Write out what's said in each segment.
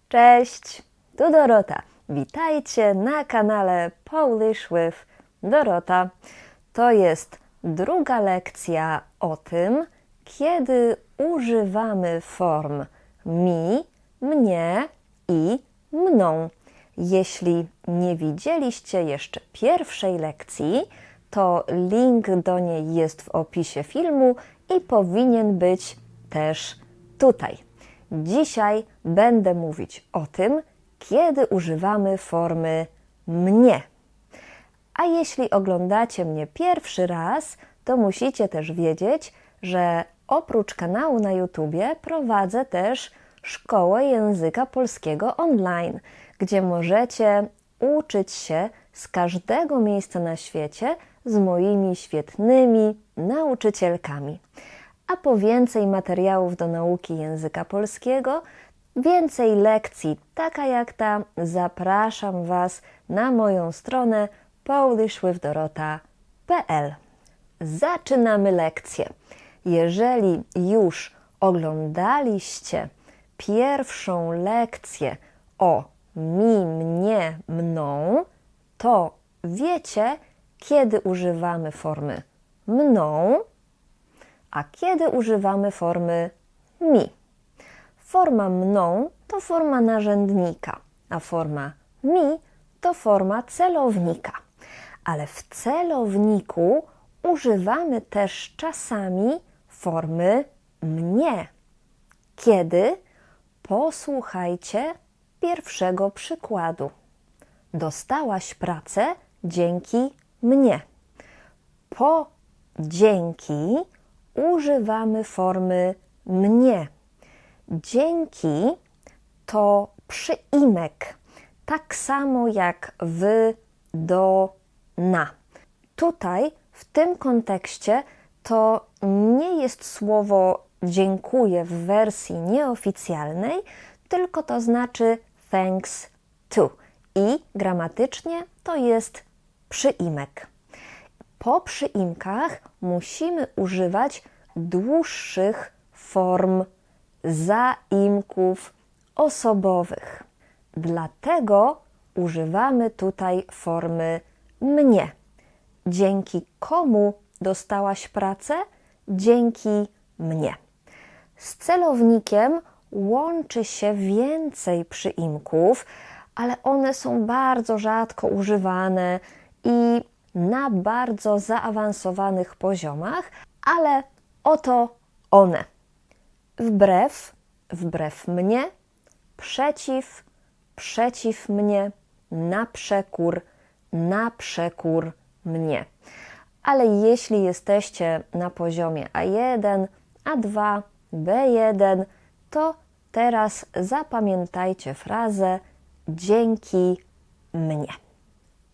Cześć, tu Dorota. Witajcie na kanale Polish with Dorota. To jest druga lekcja o tym, kiedy używamy form mi, mnie i mną. Jeśli nie widzieliście jeszcze pierwszej lekcji, to link do niej jest w opisie filmu i powinien być też tutaj. Dzisiaj będę mówić o tym, kiedy używamy formy mnie. A jeśli oglądacie mnie pierwszy raz, to musicie też wiedzieć, że oprócz kanału na YouTubie prowadzę też szkołę języka polskiego online, gdzie możecie uczyć się z każdego miejsca na świecie z moimi świetnymi nauczycielkami. A po więcej materiałów do nauki języka polskiego, więcej lekcji, taka jak ta, zapraszam Was na moją stronę polishwithdorota.pl. Zaczynamy lekcję. Jeżeli już oglądaliście pierwszą lekcję o mi, mnie, mną, to wiecie, kiedy używamy formy mną, a kiedy używamy formy mi. Forma mną to forma narzędnika, a forma mi to forma celownika. Ale w celowniku używamy też czasami formy mnie. Kiedy? Posłuchajcie pierwszego przykładu. Dostałaś pracę dzięki mnie. Po dzięki używamy formy mnie. Dzięki to przyimek, tak samo jak wy, do, na. Tutaj w tym kontekście to nie jest słowo dziękuję w wersji nieoficjalnej, tylko to znaczy thanks to i gramatycznie to jest przyimek. Po przyimkach musimy używać dłuższych form zaimków osobowych. Dlatego używamy tutaj formy mnie. Dzięki komu dostałaś pracę? Dzięki mnie. Z celownikiem łączy się więcej przyimków, ale one są bardzo rzadko używane i na bardzo zaawansowanych poziomach, ale oto one. Wbrew mnie, przeciw mnie, na przekór mnie. Ale jeśli jesteście na poziomie A1, A2, B1, to teraz zapamiętajcie frazę dzięki mnie.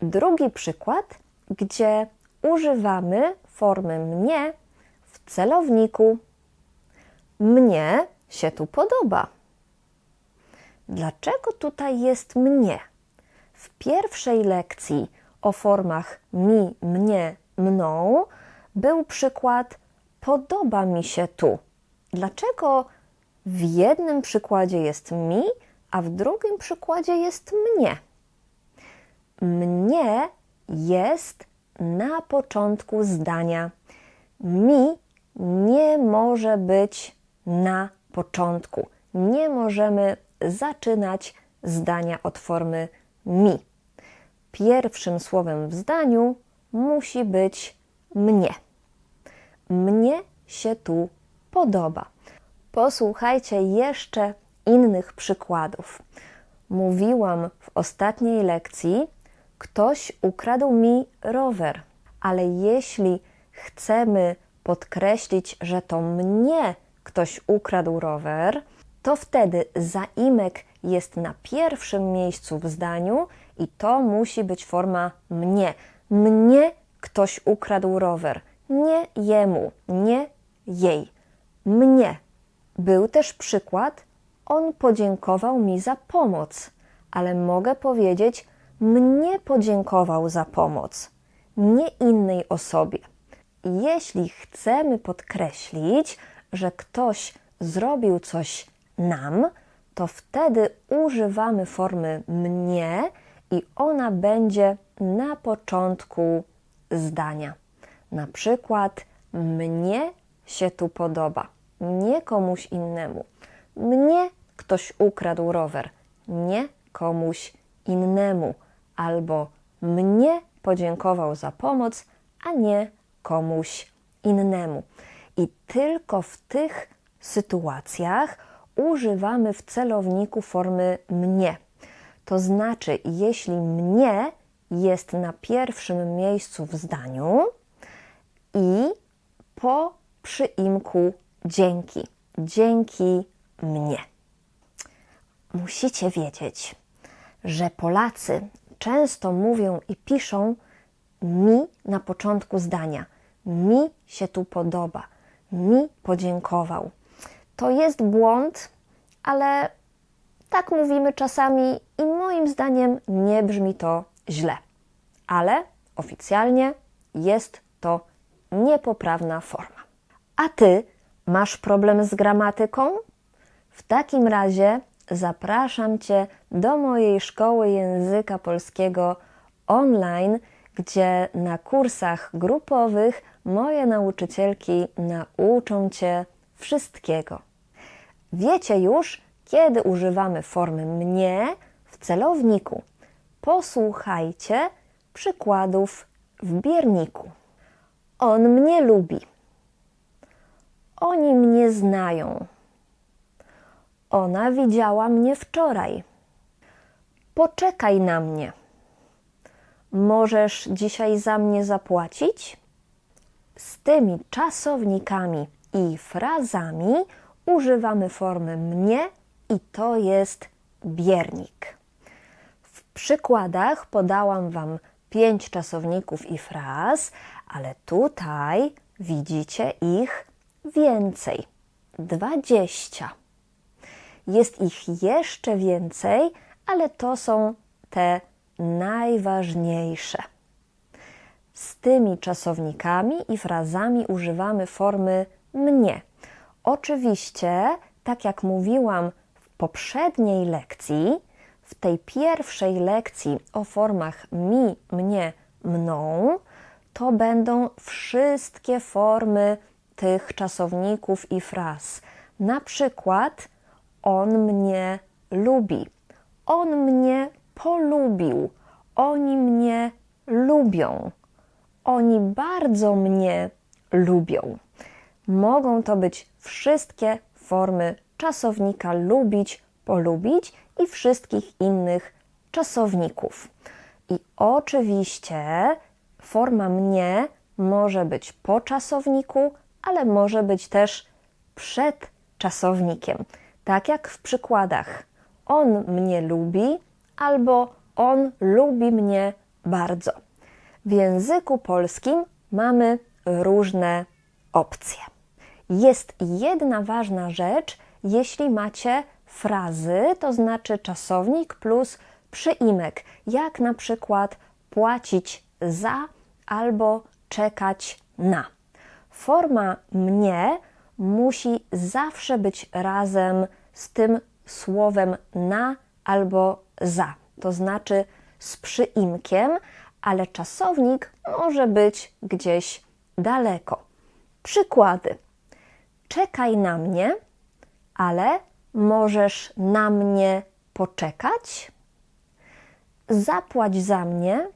Drugi przykład, gdzie używamy formy mnie w celowniku. Mnie się tu podoba. Dlaczego tutaj jest mnie? W pierwszej lekcji o formach mi, mnie, mną był przykład podoba mi się tu. Dlaczego w jednym przykładzie jest mi, a w drugim przykładzie jest mnie? Mnie jest na początku zdania. Mi nie może być na początku. Nie możemy zaczynać zdania od formy mi. Pierwszym słowem w zdaniu musi być mnie. Mnie się tu podoba. Posłuchajcie jeszcze innych przykładów. Mówiłam w ostatniej lekcji, ktoś ukradł mi rower, ale jeśli chcemy podkreślić, że to mnie ktoś ukradł rower, to wtedy zaimek jest na pierwszym miejscu w zdaniu i to musi być forma mnie. Mnie ktoś ukradł rower. Nie jemu, nie jej. Mnie. Był też przykład, on podziękował mi za pomoc, ale mogę powiedzieć, mnie podziękował za pomoc, nie innej osobie. Jeśli chcemy podkreślić, że ktoś zrobił coś nam, to wtedy używamy formy mnie i ona będzie na początku zdania. Na przykład mnie się tu podoba, nie komuś innemu. Mnie ktoś ukradł rower, nie komuś innemu. Albo mnie podziękował za pomoc, a nie komuś innemu. I tylko w tych sytuacjach używamy w celowniku formy mnie. To znaczy, jeśli mnie jest na pierwszym miejscu w zdaniu i po przyimku dzięki. Dzięki mnie. Musicie wiedzieć, że Polacy często mówią i piszą mi na początku zdania. Mi się tu podoba. Mi podziękował. To jest błąd, ale tak mówimy czasami i moim zdaniem nie brzmi to źle. Ale oficjalnie jest to niepoprawna forma. A Ty masz problem z gramatyką? W takim razie zapraszam Cię do mojej szkoły języka polskiego online, gdzie na kursach grupowych moje nauczycielki nauczą Cię wszystkiego. Wiecie już, kiedy używamy formy mnie w celowniku. Posłuchajcie przykładów w bierniku. On mnie lubi. Oni mnie znają. Ona widziała mnie wczoraj. Poczekaj na mnie. Możesz dzisiaj za mnie zapłacić? Z tymi czasownikami i frazami używamy formy mnie i to jest biernik. W przykładach podałam Wam 5 czasowników i fraz, ale tutaj widzicie ich więcej. 20. Jest ich jeszcze więcej, ale to są te najważniejsze. Z tymi czasownikami i frazami używamy formy mnie. Oczywiście, tak jak mówiłam w poprzedniej lekcji, w tej pierwszej lekcji o formach mi, mnie, mną, to będą wszystkie formy tych czasowników i fraz. Na przykład on mnie lubi, on mnie polubił, oni mnie lubią, oni bardzo mnie lubią. Mogą to być wszystkie formy czasownika lubić, polubić i wszystkich innych czasowników. I oczywiście forma mnie może być po czasowniku, ale może być też przed czasownikiem. Tak jak w przykładach. On mnie lubi albo on lubi mnie bardzo. W języku polskim mamy różne opcje. Jest jedna ważna rzecz, jeśli macie frazy, to znaczy czasownik plus przyimek, jak na przykład płacić za albo czekać na. Forma mnie musi zawsze być razem z tym słowem na albo za, to znaczy z przyimkiem, ale czasownik może być gdzieś daleko. Przykłady. Czekaj na mnie, ale możesz na mnie poczekać? Zapłać za mnie,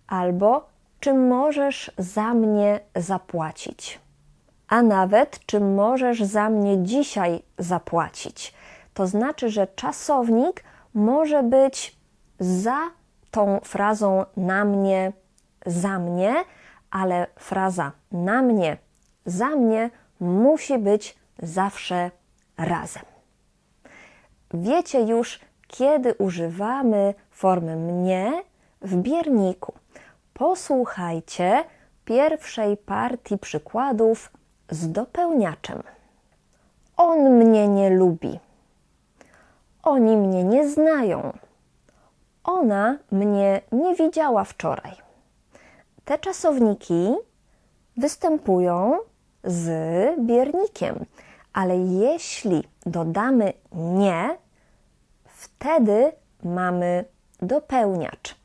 albo czy możesz za mnie zapłacić? A nawet czy możesz za mnie dzisiaj zapłacić? To znaczy, że czasownik może być za tą frazą na mnie, za mnie, ale fraza na mnie, za mnie musi być zawsze razem. Wiecie już, kiedy używamy formy mnie w bierniku. Posłuchajcie pierwszej partii przykładów z dopełniaczem. On mnie nie lubi. Oni mnie nie znają. Ona mnie nie widziała wczoraj. Te czasowniki występują z biernikiem, ale jeśli dodamy nie, wtedy mamy dopełniacz.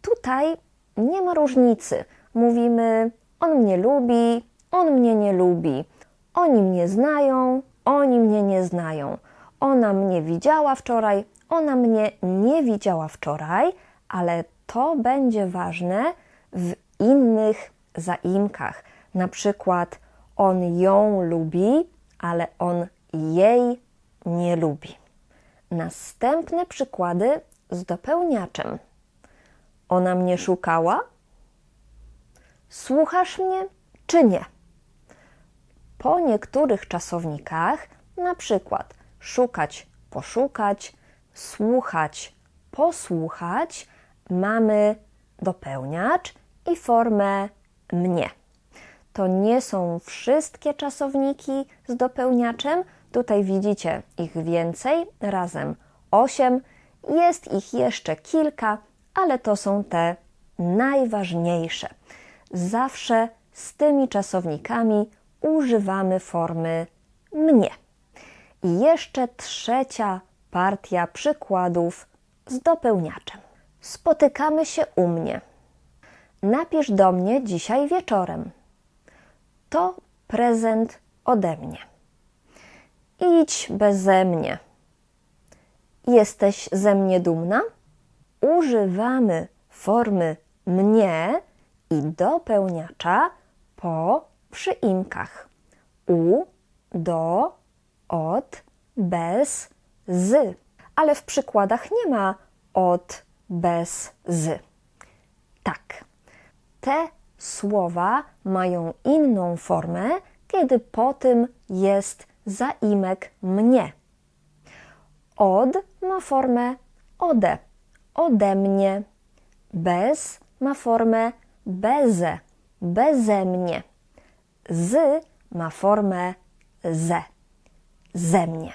Tutaj nie ma różnicy. Mówimy: on mnie lubi, on mnie nie lubi. Oni mnie znają, oni mnie nie znają. Ona mnie widziała wczoraj, ona mnie nie widziała wczoraj, ale to będzie ważne w innych zaimkach. Na przykład on ją lubi, ale on jej nie lubi. Następne przykłady z dopełniaczem. Ona mnie szukała? Słuchasz mnie czy nie? Po niektórych czasownikach, na przykład szukać, poszukać, słuchać, posłuchać, mamy dopełniacz i formę mnie. To nie są wszystkie czasowniki z dopełniaczem. Tutaj widzicie ich więcej, razem 8. Jest ich jeszcze kilka, ale to są te najważniejsze. Zawsze z tymi czasownikami używamy formy mnie. I jeszcze trzecia partia przykładów z dopełniaczem. Spotykamy się u mnie. Napisz do mnie dzisiaj wieczorem. To prezent ode mnie. Idź beze mnie. Jesteś ze mnie dumna? Używamy formy mnie i dopełniacza po przyimkach u, do, od, bez, z. Ale w przykładach nie ma od, bez, z. Tak, te słowa mają inną formę, kiedy po tym jest zaimek mnie. Od ma formę ode, ode mnie. Bez ma formę beze, beze mnie. Z ma formę ze, ze mnie.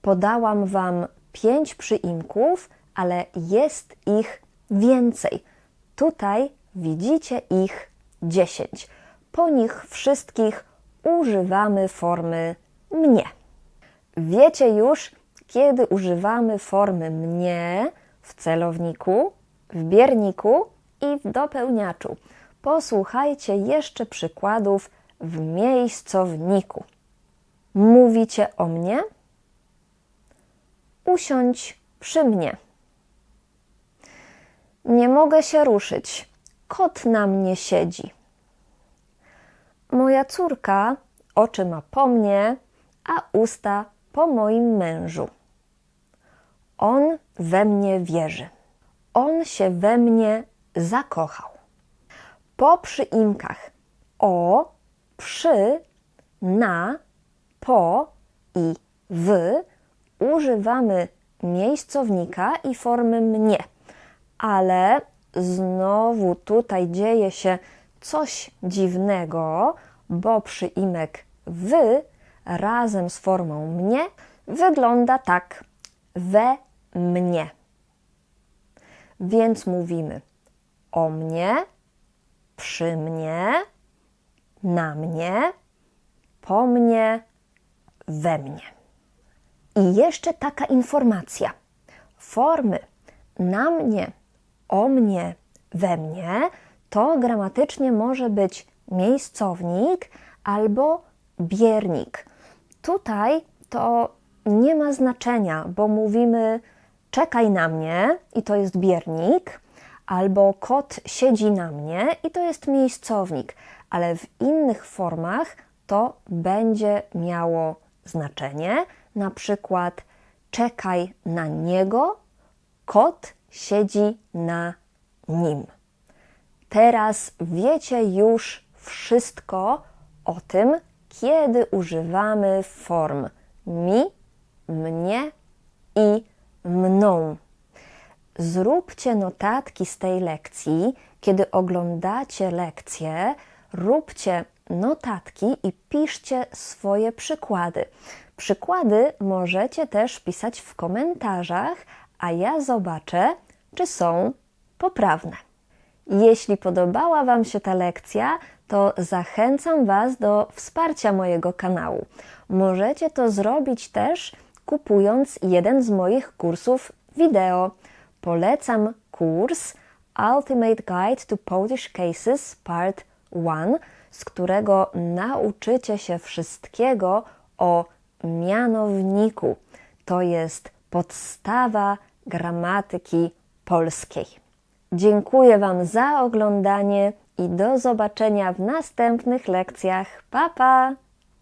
Podałam Wam 5 przyimków, ale jest ich więcej. Tutaj widzicie ich 10. Po nich wszystkich używamy formy mnie. Wiecie już, kiedy używamy formy mnie w celowniku, w bierniku i w dopełniaczu. Posłuchajcie jeszcze przykładów w miejscowniku. Mówicie o mnie? Usiądź przy mnie. Nie mogę się ruszyć. Kot na mnie siedzi. Moja córka oczy ma po mnie, a usta po moim mężu. On we mnie wierzy. On się we mnie zakochał. Po przyimkach o, przy, na, po i w używamy miejscownika i formy mnie. Ale znowu tutaj dzieje się coś dziwnego, bo przyimek w razem z formą mnie wygląda tak: we mnie. Więc mówimy o mnie, przy mnie, na mnie, po mnie, we mnie. I jeszcze taka informacja. Formy na mnie, o mnie, we mnie to gramatycznie może być miejscownik albo biernik. Tutaj to nie ma znaczenia, bo mówimy czekaj na mnie i to jest biernik, albo kot siedzi na mnie i to jest miejscownik, ale w innych formach to będzie miało znaczenie, na przykład czekaj na niego, kot siedzi na nim. Teraz wiecie już wszystko o tym, kiedy używamy form mi, mnie i mną. Zróbcie notatki z tej lekcji. Kiedy oglądacie lekcję, róbcie notatki i piszcie swoje przykłady. Przykłady możecie też pisać w komentarzach, a ja zobaczę, czy są poprawne. Jeśli podobała Wam się ta lekcja, to zachęcam Was do wsparcia mojego kanału. Możecie to zrobić też kupując jeden z moich kursów wideo. Polecam kurs Ultimate Guide to Polish Cases Part 1, z którego nauczycie się wszystkiego o mianowniku. To jest podstawa gramatyki polskiej. Dziękuję Wam za oglądanie i do zobaczenia w następnych lekcjach. Pa, pa!